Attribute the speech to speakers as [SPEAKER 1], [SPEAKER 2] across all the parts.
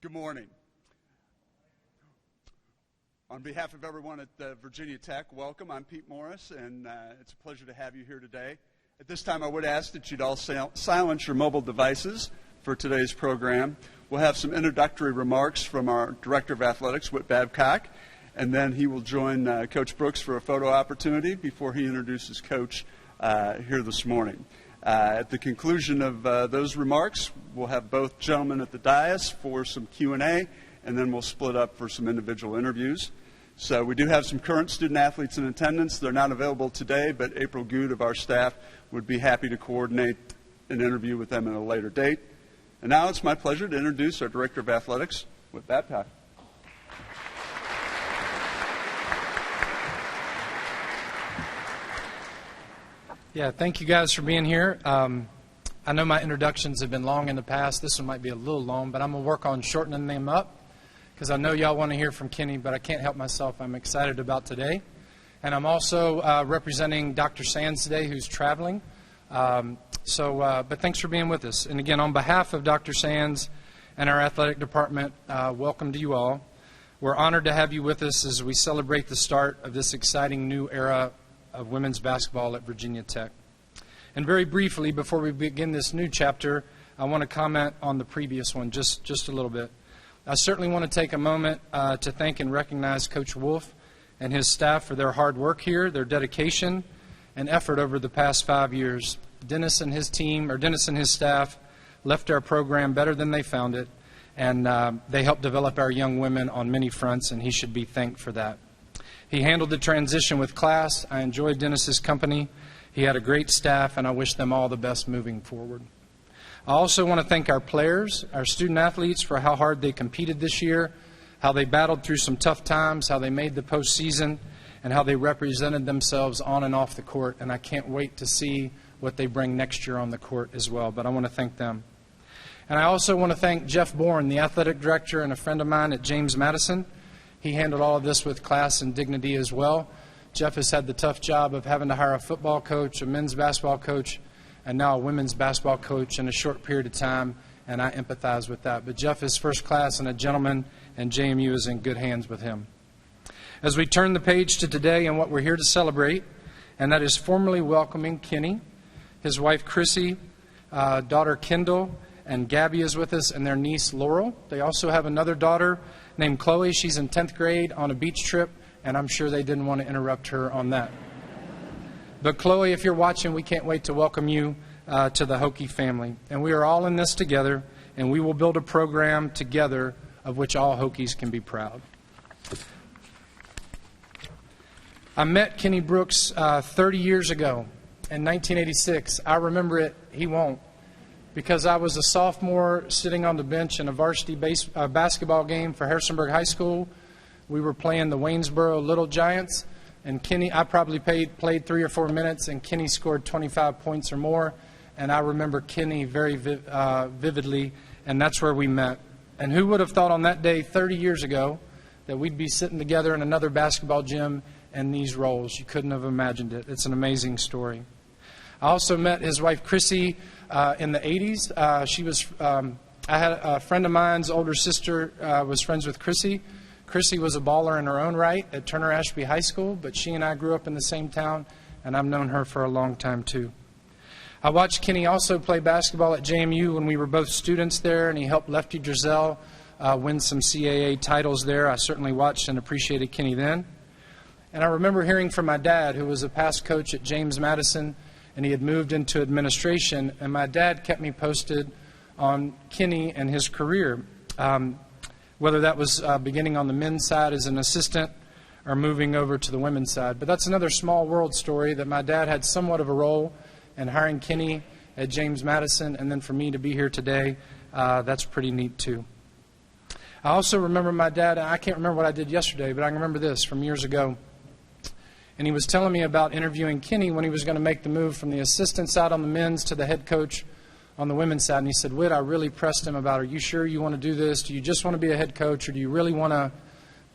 [SPEAKER 1] Good morning. On behalf of everyone at Virginia Tech, welcome. I'm Pete Morris, and it's a pleasure to have you here today. At this time, I would ask that you'd all silence your mobile devices for today's program. We'll have some introductory remarks from our Director of Athletics, Whit Babcock, and then he will join Coach Brooks for a photo opportunity before he introduces Coach here this morning. At the conclusion of those remarks, we'll have both gentlemen at the dais for some Q&A, and then we'll split up for some individual interviews. So we do have some current student athletes in attendance. They're not available today, but April Good of our staff would be happy to coordinate an interview with them at a later date. And now it's my pleasure to introduce our Director of Athletics, Whit Babcock.
[SPEAKER 2] Yeah, thank you guys for being here. I know my introductions have been long in the past. This one might be a little long, but I'm going to work on shortening them up because I know y'all want to hear from Kenny, but I can't help myself. I'm excited about today. And I'm also representing Dr. Sands today, who's traveling. But thanks for being with us. And again, on behalf of Dr. Sands and our athletic department, welcome to you all. We're honored to have you with us as we celebrate the start of this exciting new era of women's basketball at Virginia Tech. And very briefly, before we begin this new chapter, I want to comment on the previous one just a little bit. I certainly want to take a moment to thank and recognize Coach Wolf and his staff for their hard work here, their dedication and effort over the past 5 years. Dennis and his staff left our program better than they found it, and they helped develop our young women on many fronts, and he should be thanked for that. He handled the transition with class. I enjoyed Dennis's company. He had a great staff, and I wish them all the best moving forward. I also want to thank our players, our student athletes, for how hard they competed this year, how they battled through some tough times, how they made the postseason, and how they represented themselves on and off the court. And I can't wait to see what they bring next year on the court as well. But I want to thank them. And I also want to thank Jeff Bourne, the athletic director and a friend of mine at James Madison. He handled all of this with class and dignity as well. Jeff has had the tough job of having to hire a football coach, a men's basketball coach, and now a women's basketball coach in a short period of time, and I empathize with that. But Jeff is first class and a gentleman, and JMU is in good hands with him. As we turn the page to today and what we're here to celebrate, and that is formally welcoming Kenny, his wife Chrissy, daughter Kendall, and Gabby is with us, and their niece Laurel. They also have another daughter named Chloe. She's in 10th grade on a beach trip, and I'm sure they didn't want to interrupt her on that. But Chloe, if you're watching, we can't wait to welcome you to the Hokie family. And we are all in this together, and we will build a program together of which all Hokies can be proud. I met Kenny Brooks 30 years ago in 1986. I remember it. He won't. Because I was a sophomore sitting on the bench in a varsity basketball game for Harrisonburg High School. We were playing the Waynesboro Little Giants, and I probably played 3 or 4 minutes, and Kenny scored 25 points or more, and I remember Kenny very vividly, and that's where we met. And who would have thought on that day 30 years ago that we'd be sitting together in another basketball gym in these roles? You couldn't have imagined it. It's an amazing story. I also met his wife Chrissy in the 80s. I had a friend of mine's older sister was friends with Chrissy. Chrissy was a baller in her own right at Turner Ashby High School, but she and I grew up in the same town, and I've known her for a long time too. I watched Kenny also play basketball at JMU when we were both students there, and he helped Lefty Drizel win some CAA titles there. I certainly watched and appreciated Kenny then. And I remember hearing from my dad, who was a past coach at James Madison, and he had moved into administration, and my dad kept me posted on Kenny and his career, whether that was beginning on the men's side as an assistant or moving over to the women's side. But that's another small world story, that my dad had somewhat of a role in hiring Kenny at James Madison, and then for me to be here today, that's pretty neat too. I also remember my dad, I can't remember what I did yesterday, but I can remember this from years ago. And he was telling me about interviewing Kenny when he was going to make the move from the assistant side on the men's to the head coach on the women's side. And he said, Whit, I really pressed him about, are you sure you want to do this? Do you just want to be a head coach, or do you really want to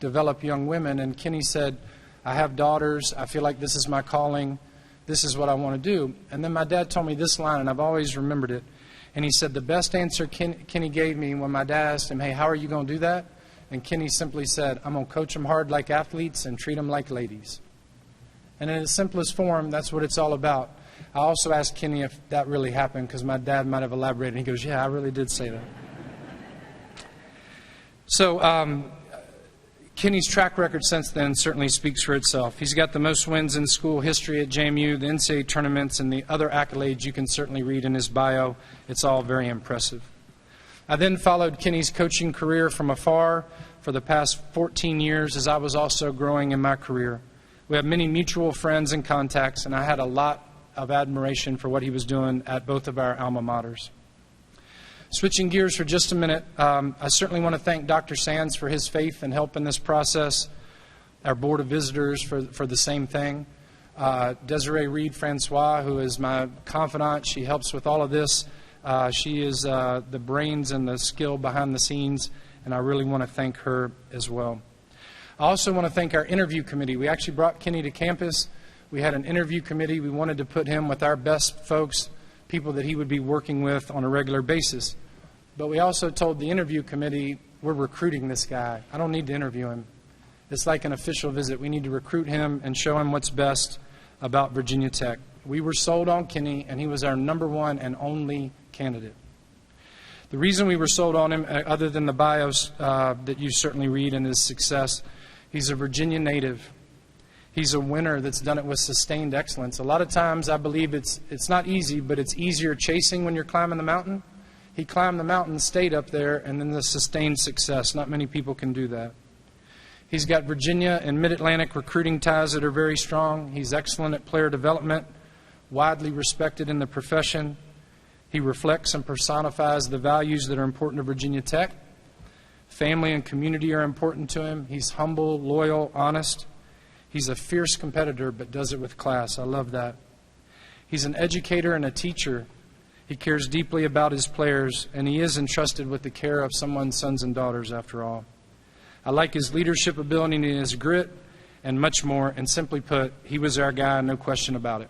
[SPEAKER 2] develop young women? And Kenny said, I have daughters. I feel like this is my calling. This is what I want to do. And then my dad told me this line, and I've always remembered it. And he said the best answer Kenny gave me when my dad asked him, hey, how are you going to do that? And Kenny simply said, I'm going to coach them hard like athletes and treat them like ladies. And in its simplest form, that's what it's all about. I also asked Kenny if that really happened because my dad might have elaborated. He goes, yeah, I really did say that. So Kenny's track record since then certainly speaks for itself. He's got the most wins in school history at JMU, the NCAA tournaments, and the other accolades you can certainly read in his bio. It's all very impressive. I then followed Kenny's coaching career from afar for the past 14 years as I was also growing in my career. We have many mutual friends and contacts, and I had a lot of admiration for what he was doing at both of our alma maters. Switching gears for just a minute, I certainly want to thank Dr. Sands for his faith and help in this process, our Board of Visitors for the same thing, Desiree Reed-Francois, who is my confidant. She helps with all of this. She is the brains and the skill behind the scenes, and I really want to thank her as well. I also want to thank our interview committee. We actually brought Kenny to campus. We had an interview committee. We wanted to put him with our best folks, people that he would be working with on a regular basis. But we also told the interview committee, we're recruiting this guy. I don't need to interview him. It's like an official visit. We need to recruit him and show him what's best about Virginia Tech. We were sold on Kenny, and he was our #1 and only candidate. The reason we were sold on him, other than the bios that you certainly read in his success, he's a Virginia native. He's a winner that's done it with sustained excellence. A lot of times I believe it's not easy, but it's easier chasing when you're climbing the mountain. He climbed the mountain, stayed up there, and then the sustained success. Not many people can do that. He's got Virginia and Mid-Atlantic recruiting ties that are very strong. He's excellent at player development, widely respected in the profession. He reflects and personifies the values that are important to Virginia Tech. Family and community are important to him. He's humble, loyal, honest. He's a fierce competitor, but does it with class. I love that. He's an educator and a teacher. He cares deeply about his players, and he is entrusted with the care of someone's sons and daughters, after all. I like his leadership ability and his grit and much more, and simply put, he was our guy, no question about it.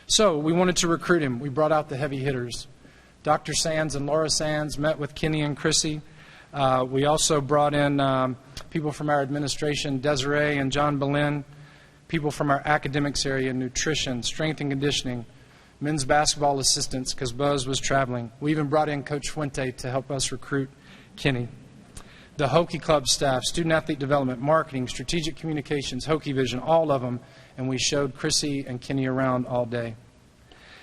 [SPEAKER 2] So we wanted to recruit him. We brought out the heavy hitters. Dr. Sands and Laura Sands met with Kenny and Chrissy. We also brought in people from our administration, Desiree and John Boleyn, people from our academics area, nutrition, strength and conditioning, men's basketball assistants because Buzz was traveling. We even brought in Coach Fuente to help us recruit Kenny. The Hokie Club staff, student-athlete development, marketing, strategic communications, Hokie Vision, all of them, and we showed Chrissy and Kenny around all day.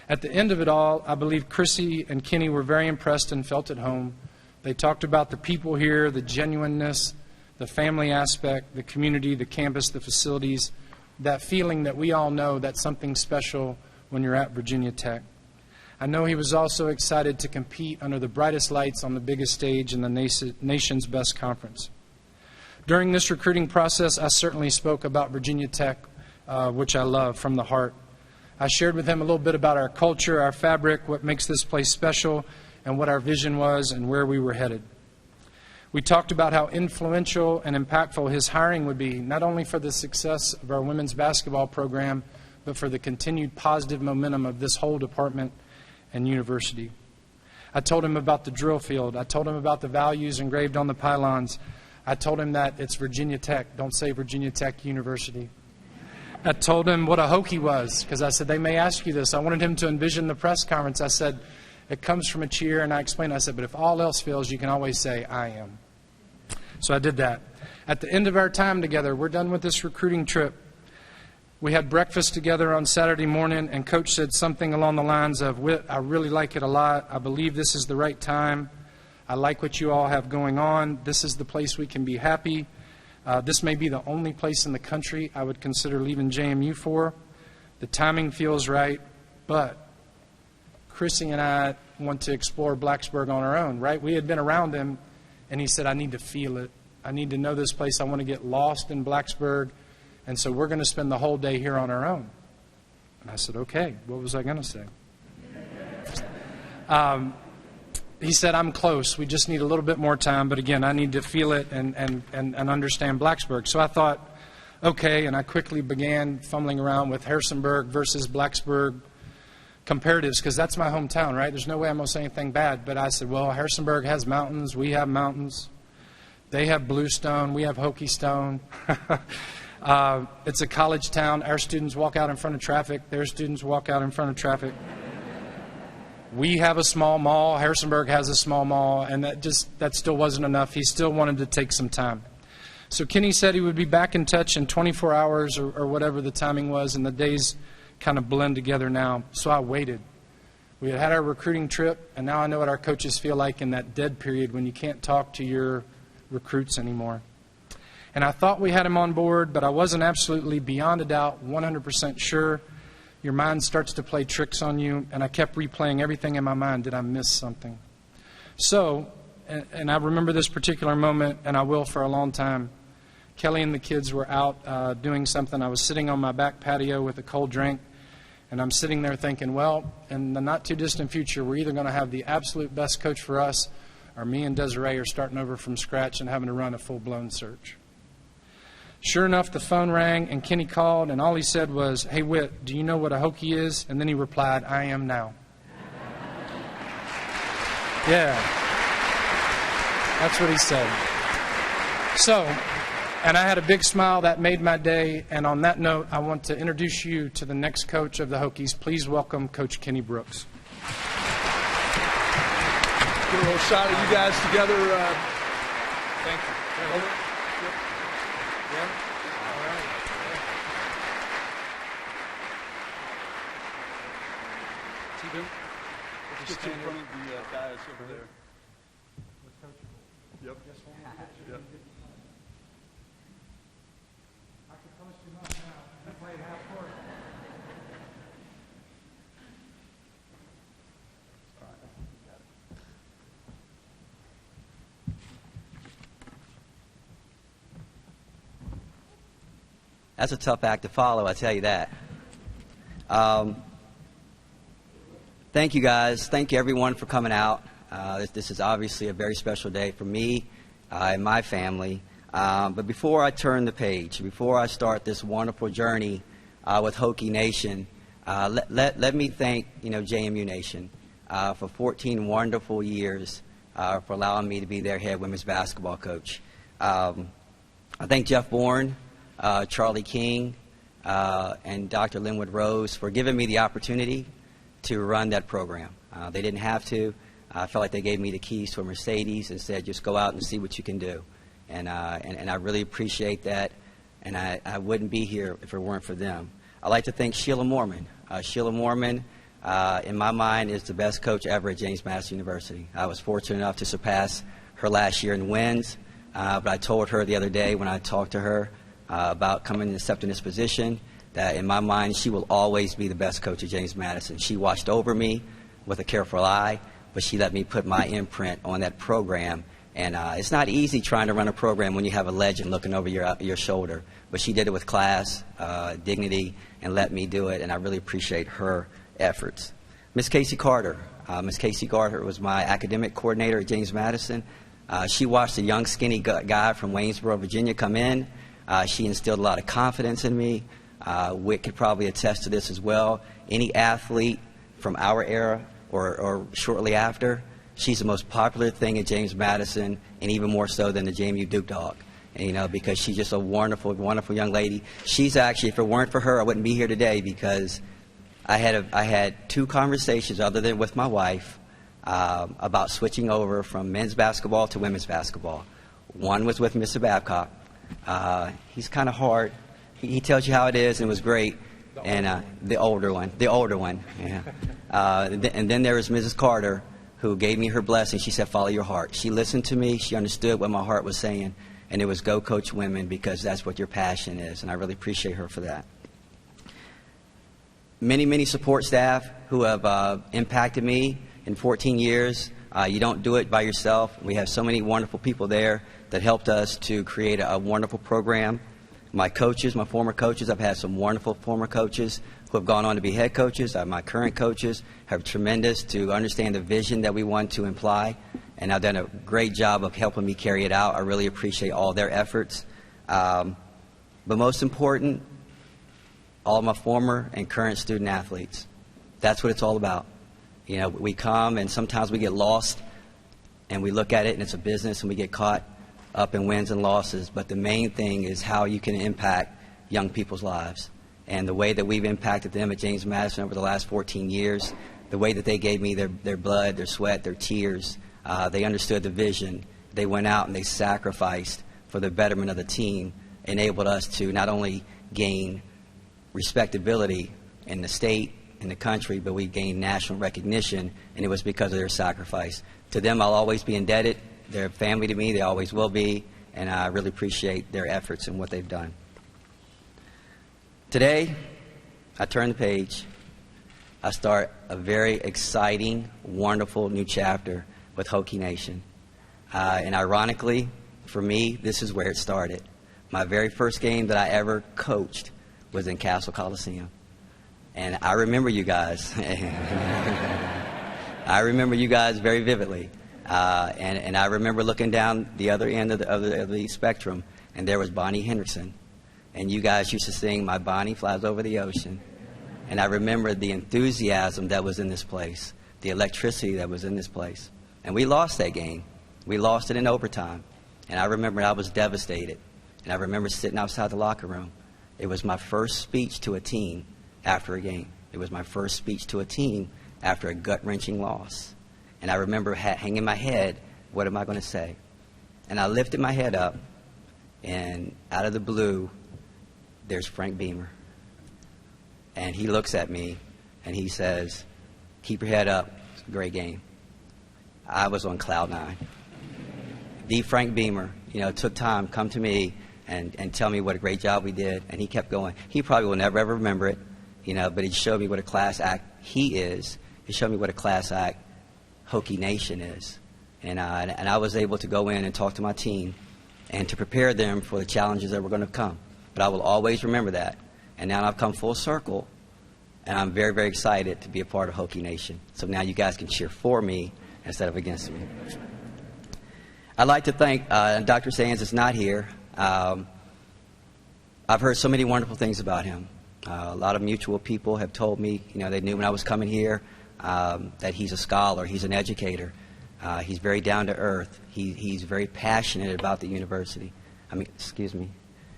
[SPEAKER 2] At the end of it all, I believe Chrissy and Kenny were very impressed and felt at home. They talked about the people here, the genuineness, the family aspect, the community, the campus, the facilities, that feeling that we all know that's something special when you're at Virginia Tech. I know he was also excited to compete under the brightest lights on the biggest stage in the nation's best conference. During this recruiting process, I certainly spoke about Virginia Tech, which I love from the heart. I shared with him a little bit about our culture, our fabric, what makes this place special, and what our vision was and where we were headed. We talked about how influential and impactful his hiring would be, not only for the success of our women's basketball program, but for the continued positive momentum of this whole department and university. I told him about the drill field. I told him about the values engraved on the pylons. I told him that it's Virginia Tech. Don't say Virginia Tech University. I told him what a Hokie was, because I said, they may ask you this. I wanted him to envision the press conference. I said, it comes from a cheer, and I explained, I said, but if all else fails, you can always say, I am. So I did that. At the end of our time together, we're done with this recruiting trip. We had breakfast together on Saturday morning, and Coach said something along the lines of, Whit, I really like it a lot. I believe this is the right time. I like what you all have going on. This is the place we can be happy. This may be the only place in the country I would consider leaving JMU for. The timing feels right, but Chrissy and I want to explore Blacksburg on our own, right? We had been around him, and he said, I need to feel it. I need to know this place. I want to get lost in Blacksburg. And so we're going to spend the whole day here on our own. And I said, okay, what was I going to say? He said, I'm close. We just need a little bit more time. But again, I need to feel it and understand Blacksburg. So I thought, okay, and I quickly began fumbling around with Harrisonburg versus Blacksburg, comparatives because that's my hometown, right? There's no way I'm going to say anything bad. But I said, well, Harrisonburg has mountains. We have mountains. They have bluestone. We have Hokie Stone. It's a college town. Our students walk out in front of traffic. Their students walk out in front of traffic. We have a small mall. Harrisonburg has a small mall. And that still wasn't enough. He still wanted to take some time. So Kenny said he would be back in touch in 24 hours or whatever the timing was, and the days kind of blend together now. So I waited. We had our recruiting trip, and now I know what our coaches feel like in that dead period when you can't talk to your recruits anymore. And I thought we had him on board, but I wasn't absolutely beyond a doubt 100% sure. Your mind starts to play tricks on you, and I kept replaying everything in my mind. Did I miss something? So, and I remember this particular moment, and I will for a long time. Kelly and the kids were out doing something. I was sitting on my back patio with a cold drink, and I'm sitting there thinking, well, in the not-too-distant future, we're either going to have the absolute best coach for us, or me and Desiree are starting over from scratch and having to run a full-blown search. Sure enough, the phone rang, and Kenny called, and all he said was, hey, Whit, do you know what a Hokie is? And then he replied, I am now. Yeah. That's what he said. So, and I had a big smile. That made my day. And on that note, I want to introduce you to the next coach of the Hokies. Please welcome Coach Kenny Brooks.
[SPEAKER 1] Get a little shot of you guys together.
[SPEAKER 2] Thank you. Yeah. All right. T-Boom.
[SPEAKER 1] Let's get you in front of the guys over there. Yep. Yep.
[SPEAKER 2] I could post him up now. I played half court.
[SPEAKER 3] That's a tough act to follow, I tell you that. Thank you, guys. Thank you, everyone, for coming out. This is obviously a very special day for me and my family. But before I turn the page, before I start this wonderful journey with Hokie Nation, let me thank JMU Nation for 14 wonderful years for allowing me to be their head women's basketball coach. I thank Jeff Bourne, Charlie King, and Dr. Linwood Rose for giving me the opportunity to run that program. They didn't have to. I felt like they gave me the keys to a Mercedes and said, just go out and see what you can do. And I really appreciate that, and I wouldn't be here if it weren't for them. I'd like to thank Sheila Moorman. Sheila Moorman, in my mind, is the best coach ever at James Madison University. I was fortunate enough to surpass her last year in wins, but I told her the other day when I talked to her about coming and accepting this position that in my mind she will always be the best coach at James Madison. She watched over me with a careful eye, but she let me put my imprint on that program. And it's not easy trying to run a program when you have a legend looking over your shoulder. But she did it with class, dignity, and let me do it. And I really appreciate her efforts. Miss Casey Carter. Miss Casey Carter was my academic coordinator at James Madison. She watched a young, skinny guy from Waynesboro, Virginia come in. She instilled a lot of confidence in me. Whit could probably attest to this as well. Any athlete from our era or shortly after, she's the most popular thing at James Madison, and even more so than the JMU Duke Dog. And, because she's just a wonderful, wonderful young lady. She's actually, if it weren't for her, I wouldn't be here today because I had two conversations other than with my wife about switching over from men's basketball to women's basketball. One was with Mr. Babcock. He's kind of hard. He tells you how it is, and it was great. And the older one, yeah. And then there was Mrs. Carter, who gave me her blessing. She said, follow your heart. She listened to me. She understood what my heart was saying. And it was go coach women because that's what your passion is. And I really appreciate her for that. Many, many support staff who have impacted me in 14 years. You don't do it by yourself. We have so many wonderful people there that helped us to create a wonderful program. My coaches, my former coaches, I've had some wonderful former coaches who have gone on to be head coaches. My current coaches have tremendous to understand the vision that we want to imply, and I've done a great job of helping me carry it out. I really appreciate all their efforts. But most important, all my former and current student athletes. That's what it's all about. You know, we come and sometimes we get lost and we look at it and it's a business and we get caught up in wins and losses. But the main thing is how you can impact young people's lives. And the way that we've impacted them at James Madison over the last 14 years, the way that they gave me their blood, their sweat, their tears, they understood the vision. They went out and they sacrificed for the betterment of the team, enabled us to not only gain respectability in the state, in the country, but we gained national recognition, and it was because of their sacrifice. To them, I'll always be indebted. They're family to me. They always will be, and I really appreciate their efforts and what they've done. Today, I turn the page. I start a very exciting, wonderful new chapter with Hokie Nation. And ironically, for me, this is where it started. My very first game that I ever coached was in Castle Coliseum. And I remember you guys. I remember you guys very vividly. And I remember looking down the other end of the spectrum, and there was Bonnie Henderson. And you guys used to sing "My Bonnie Flies Over the Ocean." And I remember the enthusiasm that was in this place, the electricity that was in this place. And we lost that game. We lost it in overtime. And I remember I was devastated. And I remember sitting outside the locker room. It was my first speech to a team after a game. It was my first speech to a team after a gut-wrenching loss. And I remember hanging my head, what am I going to say? And I lifted my head up, and out of the blue, there's Frank Beamer. And he looks at me, and he says, "Keep your head up. It's a great game." I was on cloud nine. The Frank Beamer, took time, come to me, and tell me what a great job we did. And he kept going. He probably will never, ever remember it, but he showed me what a class act he is. He showed me what a class act Hokie Nation is. And I was able to go in and talk to my team and to prepare them for the challenges that were going to come. But I will always remember that. And now I've come full circle, and I'm very, very excited to be a part of Hokie Nation. So now you guys can cheer for me instead of against me. I'd like to thank Dr. Sands is not here. I've heard so many wonderful things about him. A lot of mutual people have told me, they knew when I was coming here that he's a scholar, he's an educator. He's very down to earth. He's very passionate about the university.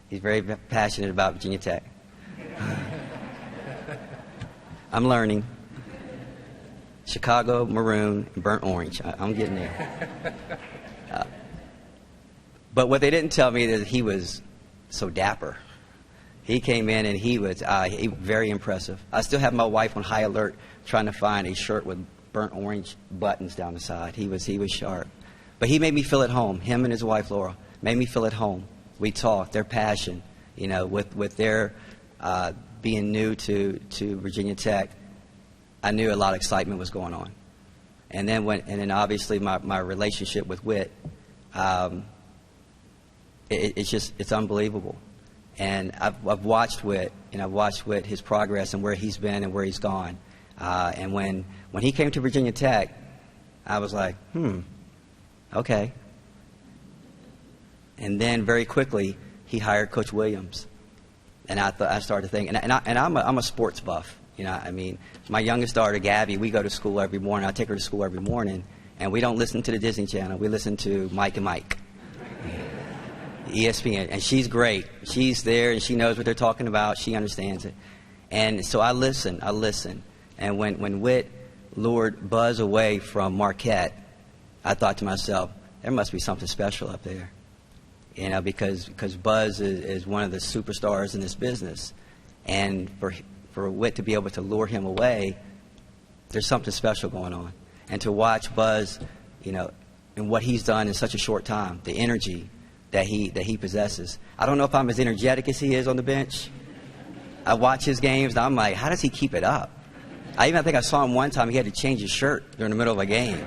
[SPEAKER 3] He's very passionate about Virginia Tech. I'm learning. Chicago, maroon, burnt orange. I'm getting there. But what they didn't tell me is that he was so dapper. He came in and he was very impressive. I still have my wife on high alert trying to find a shirt with burnt orange buttons down the side. He was sharp. But he made me feel at home. Him and his wife, Laura, made me feel at home. We talked, their passion, with their being new to Virginia Tech, I knew a lot of excitement was going on. And then obviously my relationship with Whit, it's unbelievable. And I've watched Whit, his progress and where he's been and where he's gone. And when he came to Virginia Tech, I was like, okay. And then very quickly, he hired Coach Williams. And I started to think, and I'm a sports buff. My youngest daughter, Gabby, we go to school every morning. I take her to school every morning, and we don't listen to the Disney Channel. We listen to Mike and Mike, ESPN, and she's great. She's there, and she knows what they're talking about. She understands it. And so I listen. And when Whit lured Buzz away from Marquette, I thought to myself, there must be something special up there. Because Buzz is one of the superstars in this business. And for Whit to be able to lure him away, there's something special going on. And to watch Buzz, and what he's done in such a short time, the energy that he possesses. I don't know if I'm as energetic as he is on the bench. I watch his games, and I'm like, how does he keep it up? I think I saw him one time, he had to change his shirt during the middle of a game.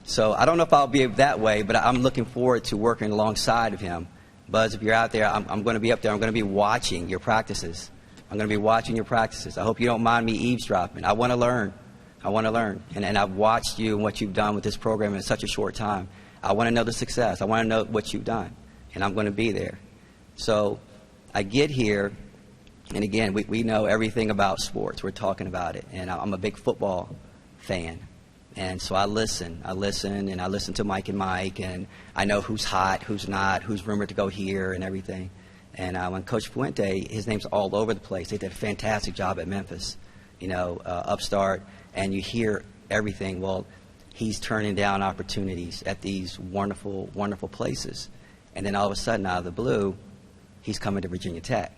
[SPEAKER 3] So I don't know if I'll be that way, but I'm looking forward to working alongside of him. Buzz, if you're out there, I'm going to be up there. I'm going to be watching your practices. I hope you don't mind me eavesdropping. I want to learn. And I've watched you and what you've done with this program in such a short time. I want to know the success. I want to know what you've done. And I'm going to be there. So I get here, And again, we know everything about sports. We're talking about it. And I'm a big football fan. And so I listen, and I listen to Mike and Mike, and I know who's hot, who's not, who's rumored to go here and everything. And when Coach Fuente, his name's all over the place. They did a fantastic job at Memphis, upstart, and you hear everything. Well, he's turning down opportunities at these wonderful, wonderful places. And then all of a sudden, out of the blue, he's coming to Virginia Tech.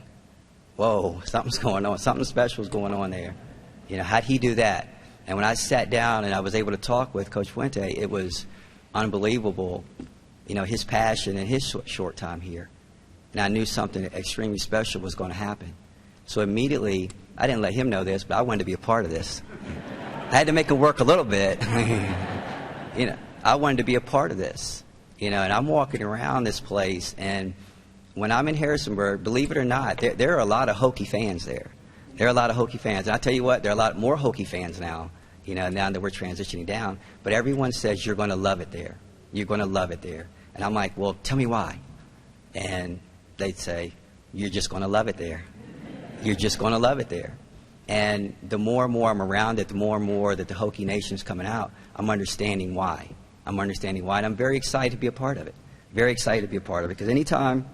[SPEAKER 3] Whoa, something's going on. Something special is going on there. How'd he do that? And when I sat down and I was able to talk with Coach Fuente, it was unbelievable, his passion and his short time here. And I knew something extremely special was going to happen. So immediately, I didn't let him know this, but I wanted to be a part of this. I had to make it work a little bit. I wanted to be a part of this. And I'm walking around this place, and when I'm in Harrisonburg, believe it or not, there are a lot of Hokie fans there. There are a lot of Hokie fans. And I tell you what, there are a lot more Hokie fans now, now that we're transitioning down. But everyone says, you're going to love it there. You're going to love it there. And I'm like, well, tell me why. And they'd say, you're just going to love it there. You're just going to love it there. And the more and more I'm around it, the more and more that the Hokie Nation is coming out, I'm understanding why. And I'm very excited to be a part of it. Very excited to be a part of it. Because anytime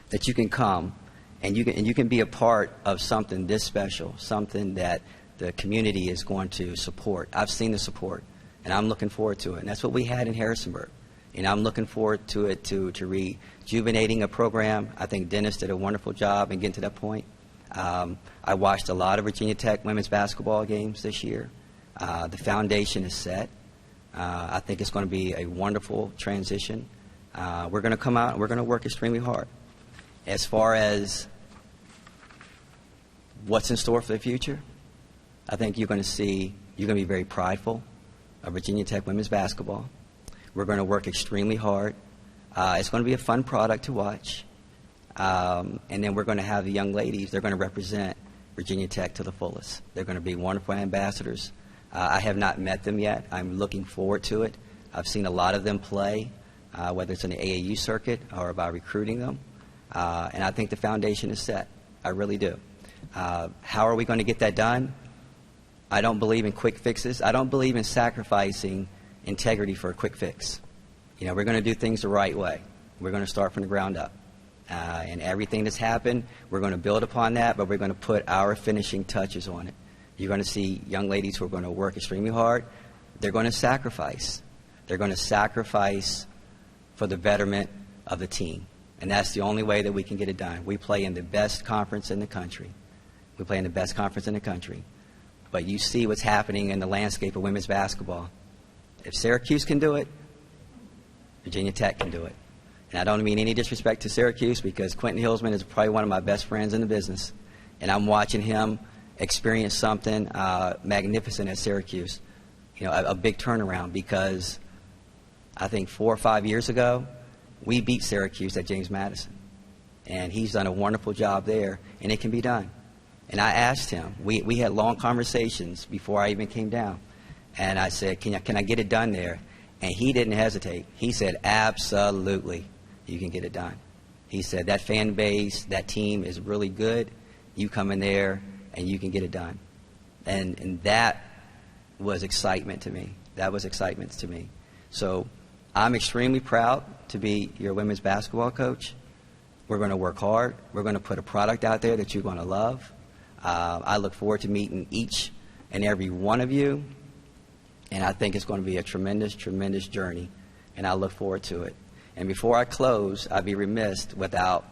[SPEAKER 3] that you can come and you can be a part of something this special, something that the community is going to support. I've seen the support, and I'm looking forward to it. And that's what we had in Harrisonburg. I'm looking forward to it, to rejuvenating a program. I think Dennis did a wonderful job in getting to that point. I watched a lot of Virginia Tech women's basketball games this year. The foundation is set. I think it's going to be a wonderful transition. We're going to come out and we're going to work extremely hard. As far as what's in store for the future, I think you're going to be very prideful of Virginia Tech women's basketball. We're going to work extremely hard. It's going to be a fun product to watch. And then we're going to have the young ladies. They're going to represent Virginia Tech to the fullest. They're going to be wonderful ambassadors. I have not met them yet. I'm looking forward to it. I've seen a lot of them play, whether it's in the AAU circuit or by recruiting them. And I think the foundation is set. I really do. How are we going to get that done? I don't believe in quick fixes. I don't believe in sacrificing integrity for a quick fix. We're going to do things the right way. We're going to start from the ground up. And everything that's happened, we're going to build upon that, but we're going to put our finishing touches on it. You're going to see young ladies who are going to work extremely hard. They're going to sacrifice. They're going to sacrifice for the betterment of the team. And that's the only way that we can get it done. We play in the best conference in the country. But you see what's happening in the landscape of women's basketball. If Syracuse can do it, Virginia Tech can do it. And I don't mean any disrespect to Syracuse, because Quentin Hillsman is probably one of my best friends in the business. And I'm watching him experience something magnificent at Syracuse. A big turnaround, because I think 4 or 5 years ago, we beat Syracuse at James Madison. And he's done a wonderful job there, and it can be done. And I asked him, we had long conversations before I even came down. And I said, can I get it done there? And he didn't hesitate. He said, absolutely, you can get it done. He said, that fan base, that team is really good. You come in there, and you can get it done. And that was excitement to me. So I'm extremely proud to be your women's basketball coach. We're going to work hard. We're going to put a product out there that you're going to love. I look forward to meeting each and every one of you. And I think it's going to be a tremendous, tremendous journey. And I look forward to it. And before I close, I'd be remiss without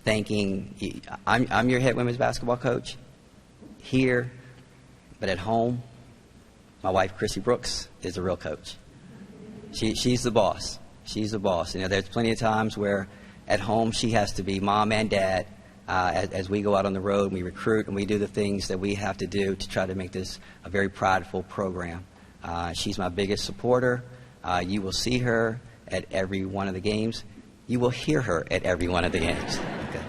[SPEAKER 3] thanking you. I'm your head women's basketball coach here, but at home, my wife, Chrissy Brooks, is the real coach. She's the boss. There's plenty of times where at home she has to be mom and dad as we go out on the road and we recruit and we do the things that we have to do to try to make this a very prideful program. She's my biggest supporter. You will see her at every one of the games. You will hear her at every one of the games. Okay.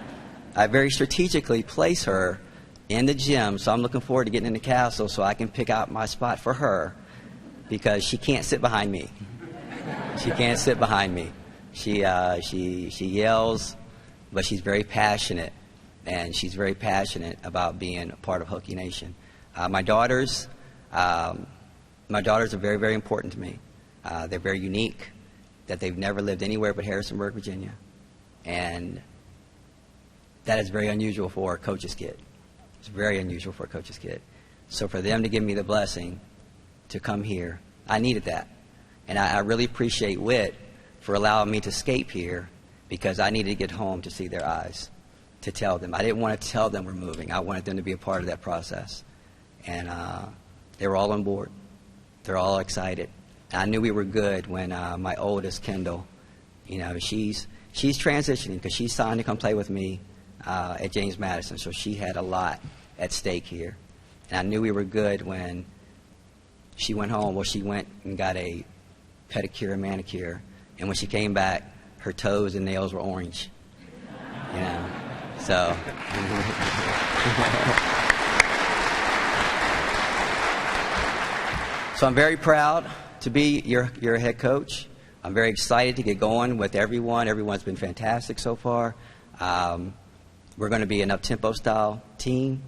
[SPEAKER 3] I very strategically place her in the gym, so I'm looking forward to getting in the castle so I can pick out my spot for her, because she can't sit behind me. She yells, but she's very passionate. and she's very passionate about being a part of Hokie Nation. My daughters are very, very important to me. They're very unique, that they've never lived anywhere but Harrisonburg, Virginia, and that is very unusual for a coach's kid. It's very unusual for a coach's kid. So for them to give me the blessing to come here, I needed that. And I really appreciate Whit for allowing me to escape here, because I needed to get home to see their eyes, to tell them. I didn't want to tell them we're moving. I wanted them to be a part of that process. And they were all on board. They're all excited. And I knew we were good when my oldest, Kendall, she's transitioning, because she signed to come play with me at James Madison, so she had a lot at stake here. And I knew we were good when she went home. Well, she went and got a pedicure and manicure, and when she came back, her toes and nails were orange. So so I'm very proud to be your head coach. I'm very excited to get going with everyone. Everyone's been fantastic so far. We're going to be an up-tempo style team.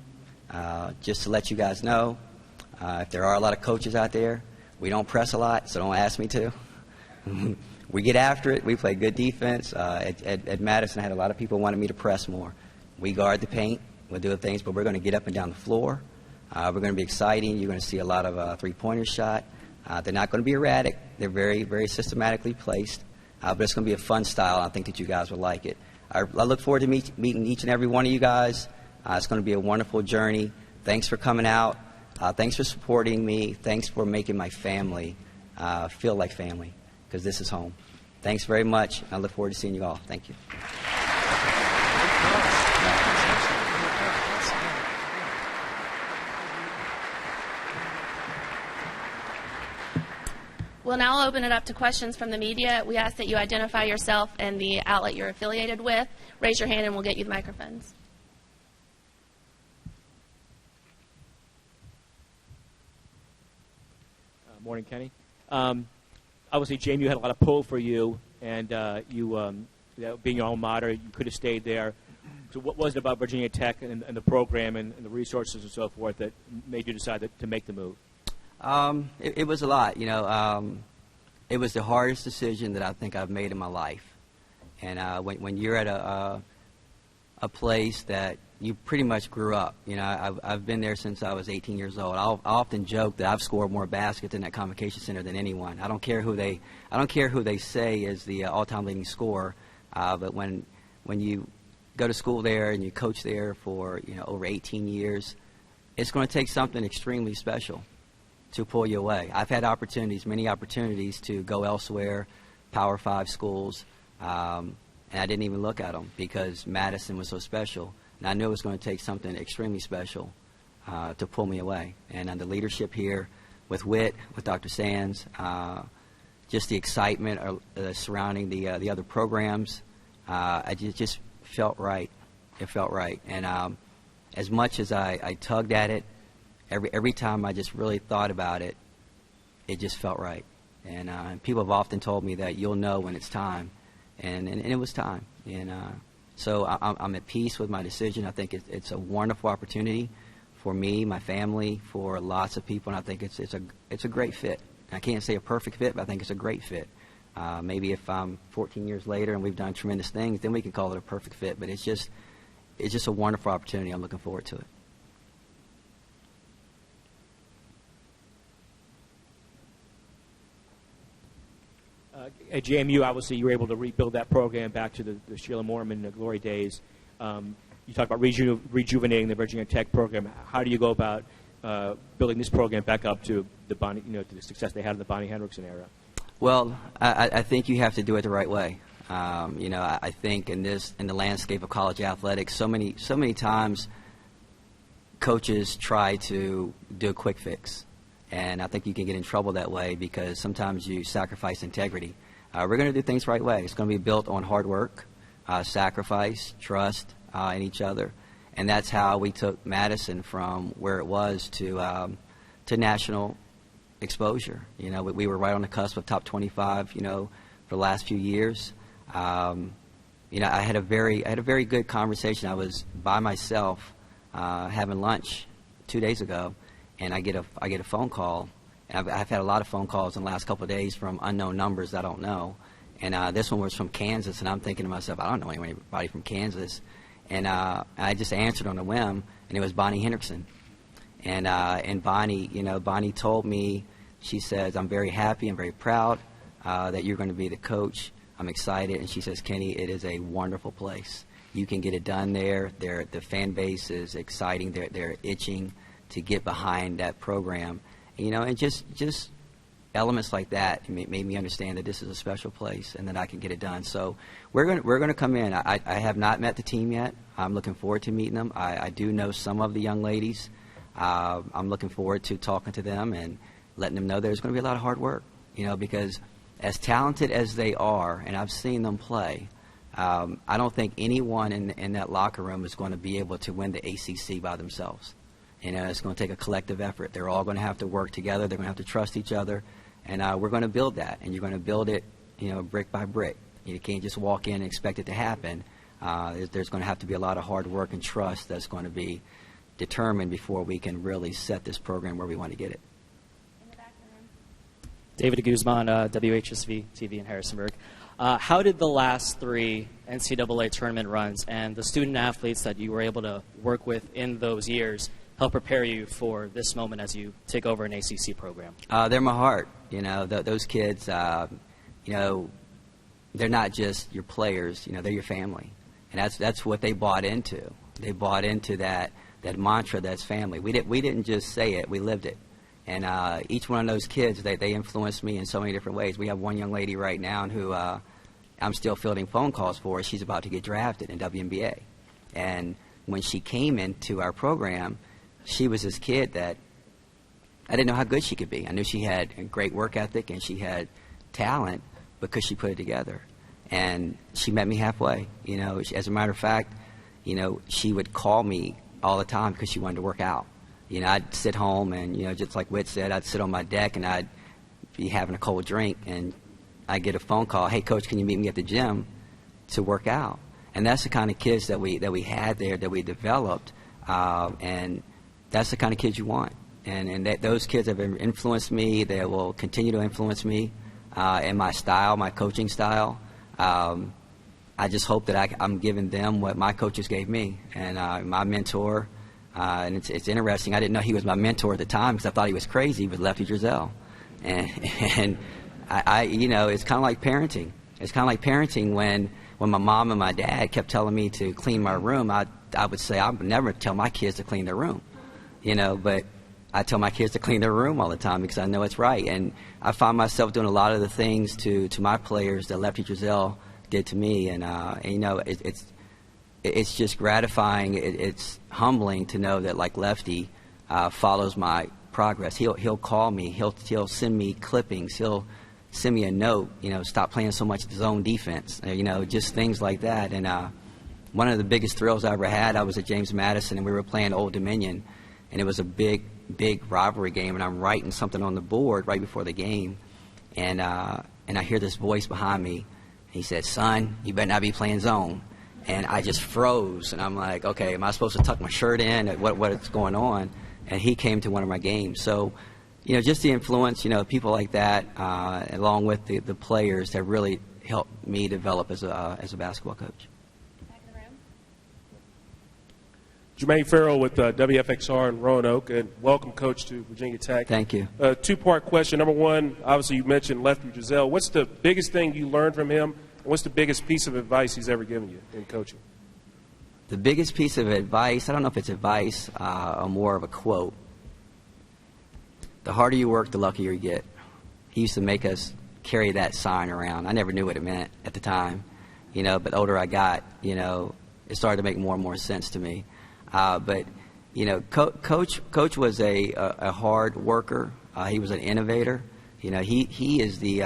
[SPEAKER 3] Just to let you guys know, if there are a lot of coaches out there, we don't press a lot, so don't ask me to. We get after it. We play good defense. At Madison, I had a lot of people wanting me to press more. We guard the paint. We'll do the things, but we're going to get up and down the floor. We're going to be exciting. You're going to see a lot of three-pointers shot. They're not going to be erratic. They're very, very systematically placed. But it's going to be a fun style. I think that you guys will like it. I look forward to meeting each and every one of you guys. It's going to be a wonderful journey. Thanks for coming out. Thanks for supporting me. Thanks for making my family feel like family, because this is home. Thanks very much. I look forward to seeing you all. Thank you.
[SPEAKER 4] We'll now open it up to questions from the media. We ask that you identify yourself and the outlet you're affiliated with. Raise your hand and we'll get you the microphones.
[SPEAKER 5] Morning, Kenny. Obviously, Jamie, you had a lot of pull for you, and being your alma mater, you could have stayed there. So what was it about Virginia Tech and the program and the resources and so forth that made you decide to make the move?
[SPEAKER 3] It was a lot. It was the hardest decision that I think I've made in my life. And when you're at a place that you pretty much grew up, I've been there since I was 18 years old. I often joke that I've scored more baskets in that Convocation Center than anyone. I don't care who they say is the all-time leading scorer, but when you go to school there and you coach there for over 18 years, it's going to take something extremely special to pull you away. I've had many opportunities to go elsewhere, Power 5 schools, and I didn't even look at them because Madison was so special. And I knew it was going to take something extremely special to pull me away. And the leadership here with Whit, with Dr. Sands, just the excitement surrounding the other programs, it just felt right. It felt right. And as much as I tugged at it, every time I just really thought about it, it just felt right. And people have often told me that you'll know when it's time. And it was time. And so I'm at peace with my decision. I think it's a wonderful opportunity for me, my family, for lots of people, and I think it's a great fit. I can't say a perfect fit, but I think it's a great fit. Maybe if I'm 14 years later and we've done tremendous things, then we can call it a perfect fit. But it's just a wonderful opportunity. I'm looking forward to it.
[SPEAKER 5] At JMU, obviously, you were able to rebuild that program back to the Sheila Moorman glory days. You talked about rejuvenating the Virginia Tech program. How do you go about building this program back up to the to the success they had in the Bonnie Hendrickson era?
[SPEAKER 3] Well, I think you have to do it the right way. I think in the landscape of college athletics, so many times coaches try to do a quick fix. And I think you can get in trouble that way because sometimes you sacrifice integrity. We're going to do things the right way. It's going to be built on hard work, sacrifice, trust in each other. And that's how we took Madison from where it was to national exposure. We were right on the cusp of top 25, for the last few years. I had a very good conversation. I was by myself having lunch 2 days ago, and I get a phone call. And I've had a lot of phone calls in the last couple of days from unknown numbers that I don't know. And this one was from Kansas, and I'm thinking to myself, I don't know anybody from Kansas. And I just answered on a whim, and it was Bonnie Hendrickson. And Bonnie, Bonnie told me, she says, I'm very happy and very proud that you're going to be the coach. I'm excited. And she says, Kenny, it is a wonderful place. You can get it done there. The fan base is exciting. They're itching to get behind that program. And just elements like that made me understand that this is a special place and that I can get it done. So we're going to come in. I have not met the team yet. I'm looking forward to meeting them. I do know some of the young ladies. I'm looking forward to talking to them and letting them know there's going to be a lot of hard work, because as talented as they are, and I've seen them play, I don't think anyone in that locker room is going to be able to win the ACC by themselves. It's going to take a collective effort. They're all going to have to work together. They're going to have to trust each other, and we're going to build that. And you're going to build it, brick by brick. You can't just walk in and expect it to happen. There's going to have to be a lot of hard work and trust that's going to be determined before we can really set this program where we want to get it.
[SPEAKER 6] David Guzman, WHSV TV in Harrisonburg. How did the last 3 NCAA tournament runs and the student athletes that you were able to work with in those years help prepare you for this moment as you take over an ACC program?
[SPEAKER 3] They're my heart. Those kids, they're not just your players. They're your family. And that's what they bought into. They bought into that mantra that's family. We didn't just say it, we lived it. And each one of those kids, they influenced me in so many different ways. We have one young lady right now who I'm still fielding phone calls for. She's about to get drafted in WNBA. And when she came into our program, she was this kid that I didn't know how good she could be. I knew she had a great work ethic and she had talent because she put it together. And she met me halfway. As a matter of fact, she would call me all the time because she wanted to work out. I'd sit home and, just like Whit said, I'd sit on my deck and I'd be having a cold drink and I'd get a phone call, hey, Coach, can you meet me at the gym to work out? And that's the kind of kids that we had there, that we developed, and that's the kind of kids you want. And those kids have influenced me. They will continue to influence me in my style, my coaching style. I just hope that I'm giving them what my coaches gave me. And my mentor, and it's interesting, I didn't know he was my mentor at the time because I thought he was crazy, but Lefty Driesell. And I it's kind of like parenting. It's kind of like parenting when my mom and my dad kept telling me to clean my room. I would say I would never tell my kids to clean their room, but I tell my kids to clean their room all the time because I know it's right. And I find myself doing a lot of the things to my players that Lefty Driesell did to me. And it's just gratifying. It's humbling to know that, like Lefty, follows my progress. He'll call me. He'll send me clippings. He'll send me a note. Stop playing so much zone defense. Just things like that. And one of the biggest thrills I ever had, I was at James Madison and we were playing Old Dominion, and it was a big rivalry game. And I'm writing something on the board right before the game, and I hear this voice behind me. He said, "Son, you better not be playing zone." And I just froze, and I'm like, okay, am I supposed to tuck my shirt in? What is going on? And he came to one of my games. So, just the influence, people like that, along with the players that really helped me develop as a basketball coach.
[SPEAKER 4] Back in the room.
[SPEAKER 7] Jermaine Farrell with WFXR in Roanoke, and welcome, Coach, to Virginia Tech.
[SPEAKER 3] Thank you.
[SPEAKER 7] Two-part question. Number one, obviously you mentioned Lefty Driesell. What's the biggest thing you learned from him? What's the biggest piece of advice he's ever given you in coaching?
[SPEAKER 3] The biggest piece of advice, I don't know if it's advice or more of a quote. The harder you work, the luckier you get. He used to make us carry that sign around. I never knew what it meant at the time, but the older I got, it started to make more and more sense to me. But Coach was a hard worker. He was an innovator. He is the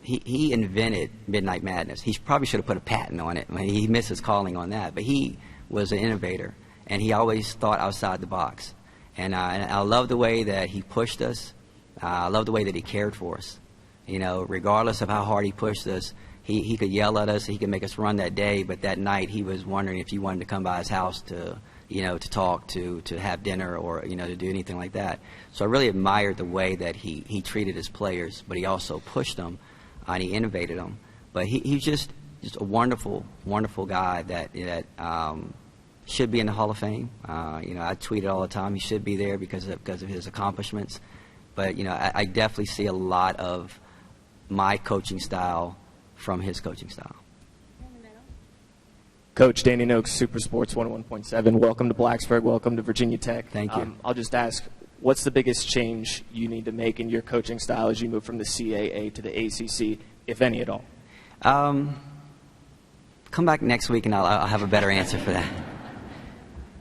[SPEAKER 3] He invented Midnight Madness. He probably should have put a patent on it. He missed his calling on that. But he was an innovator, and he always thought outside the box. And I love the way that he pushed us. I love the way that he cared for us. Regardless of how hard he pushed us, he could yell at us, he could make us run that day, but that night he was wondering if you wanted to come by his house to talk, to have dinner, or, to do anything like that. So I really admired the way that he treated his players, but he also pushed them, and he innovated them. But he's just a wonderful, wonderful guy that should be in the Hall of Fame. I tweet it all the time. He should be there because of his accomplishments. But, I definitely see a lot of my coaching style from his coaching style.
[SPEAKER 8] Coach Danny Noakes, Super Sports 101.7. Welcome to Blacksburg. Welcome to Virginia Tech.
[SPEAKER 3] Thank you.
[SPEAKER 8] I'll just ask, what's the biggest change you need to make in your coaching style as you move from the CAA to the ACC, if any at all?
[SPEAKER 3] Come back next week and I'll have a better answer for that.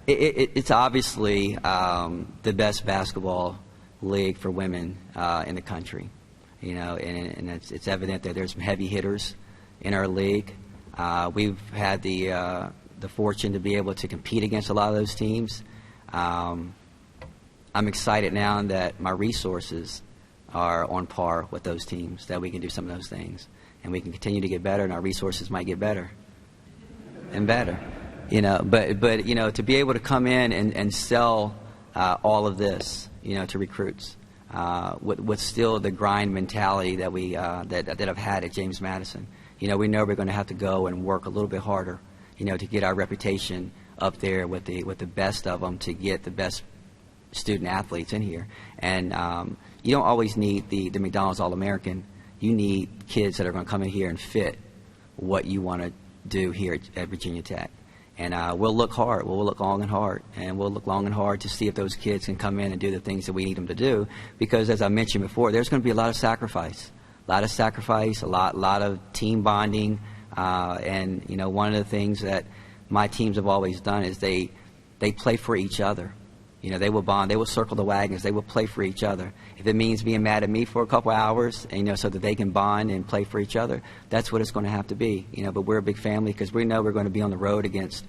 [SPEAKER 3] It's obviously the best basketball league for women in the country. And it's evident that there's some heavy hitters in our league. We've had the fortune to be able to compete against a lot of those teams. I'm excited now that my resources are on par with those teams, that we can do some of those things. And we can continue to get better, and our resources might get better and better. But to be able to come in and sell all of this, to recruits, with still the grind mentality that that I've had at James Madison. We know we're going to have to go and work a little bit harder, to get our reputation up there with the best of them, to get the best student athletes in here. And you don't always need the McDonald's All-American. You need kids that are going to come in here and fit what you want to do here at Virginia Tech. And we'll look hard. We'll look long and hard. And we'll look long and hard to see if those kids can come in and do the things that we need them to do. Because, as I mentioned before, there's going to be a lot of sacrifice. A lot of team bonding. And, one of the things that my teams have always done is they play for each other. They will bond. They will circle the wagons. They will play for each other. If it means being mad at me for a couple hours, so that they can bond and play for each other, that's what it's going to have to be. But we're a big family because we know we're going to be on the road against,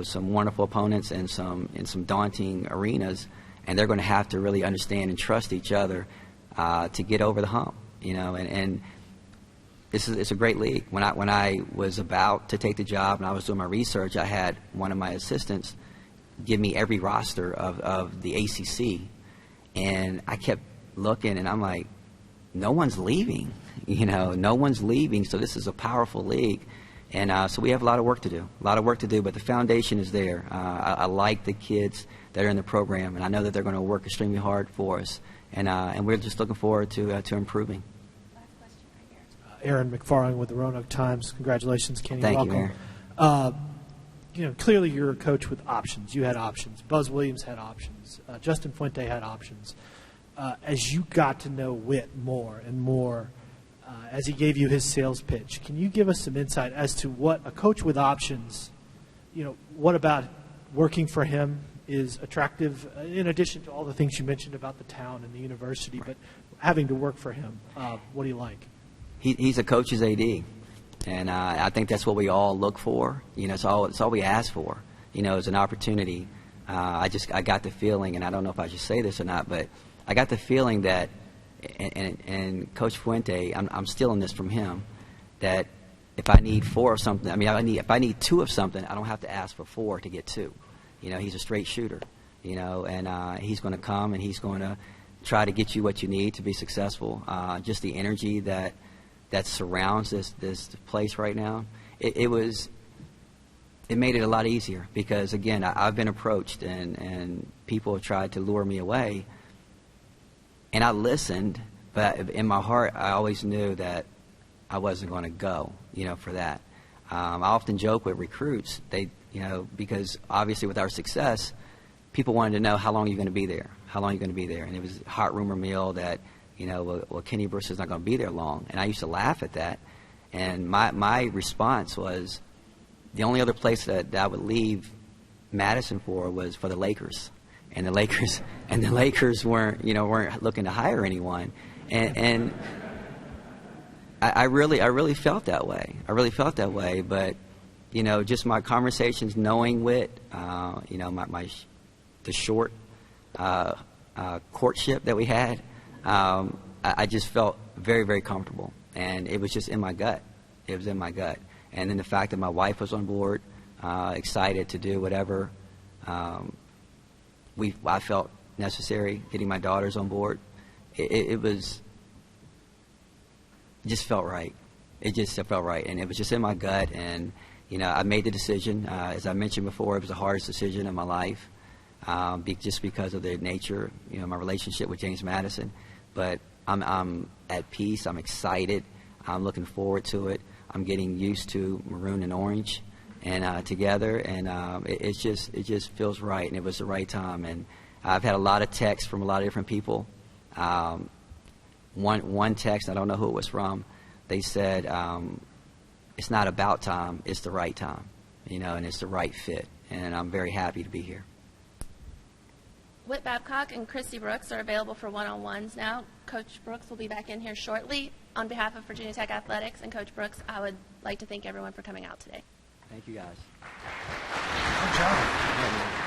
[SPEAKER 3] some wonderful opponents and some daunting arenas, and they're going to have to really understand and trust each other to get over the hump. And it's a great league. When I was about to take the job and I was doing my research, I had one of my assistants give me every roster of the ACC, and I kept looking, and I'm like, no one's leaving, no one's leaving, so this is a powerful league, and so we have a lot of work to do, but the foundation is there. I like the kids that are in the program, and I know that they're going to work extremely hard for us, and we're just looking forward to improving.
[SPEAKER 4] Last question right here.
[SPEAKER 9] Aaron McFarling with the Roanoke Times. Congratulations, Kenny.
[SPEAKER 3] Thank
[SPEAKER 9] Welcome.
[SPEAKER 3] you, Aaron.
[SPEAKER 9] Clearly you're a coach with options. You had options. Buzz Williams had options. Justin Fuente had options. As you got to know Whit more and more, as he gave you his sales pitch, can you give us some insight as to what a coach with options, what about working for him is attractive, in addition to all the things you mentioned about the town and the university, but having to work for him, what do you like?
[SPEAKER 3] He's a coach's AD. And I think that's what we all look for. It's all we ask for. Is an opportunity. I got the feeling, and I don't know if I should say this or not, but I got the feeling that, and Coach Fuente, I'm stealing this from him, that if I need four of something, if I need two of something, I don't have to ask for four to get two. He's a straight shooter. And he's going to come and he's going to try to get you what you need to be successful. Just the energy that surrounds this place right now, it made it a lot easier because, again, I've been approached and people have tried to lure me away, and I listened, but in my heart I always knew that I wasn't going to go, for that. I often joke with recruits, because obviously with our success, people wanted to know how long are you going to be there, and it was a hot rumor mill that, Kenny Brewster's not going to be there long. And I used to laugh at that. And my response was the only other place that I would leave Madison for was for the Lakers. And the Lakers weren't looking to hire anyone. And I really felt that way. But, just my conversations, knowing Whit, the short courtship that we had, I just felt very, very comfortable, and it was just in my gut. It was in my gut. And then the fact that my wife was on board, excited to do whatever I felt necessary, getting my daughters on board, it just felt right. It just felt right, and it was just in my gut. And I made the decision. As I mentioned before, it was the hardest decision of my life, just because of the nature, my relationship with James Madison. But I'm at peace. I'm excited. I'm looking forward to it. I'm getting used to maroon and orange, and together, and it just feels right, and it was the right time. And I've had a lot of texts from a lot of different people. One text, I don't know who it was from. They said, "It's not about time; it's the right time, and it's the right fit." And I'm very happy to be here.
[SPEAKER 4] Whit Babcock and Christy Brooks are available for one-on-ones now. Coach Brooks will be back in here shortly. On behalf of Virginia Tech Athletics and Coach Brooks, I would like to thank everyone for coming out today.
[SPEAKER 3] Thank you, guys.
[SPEAKER 2] Good job.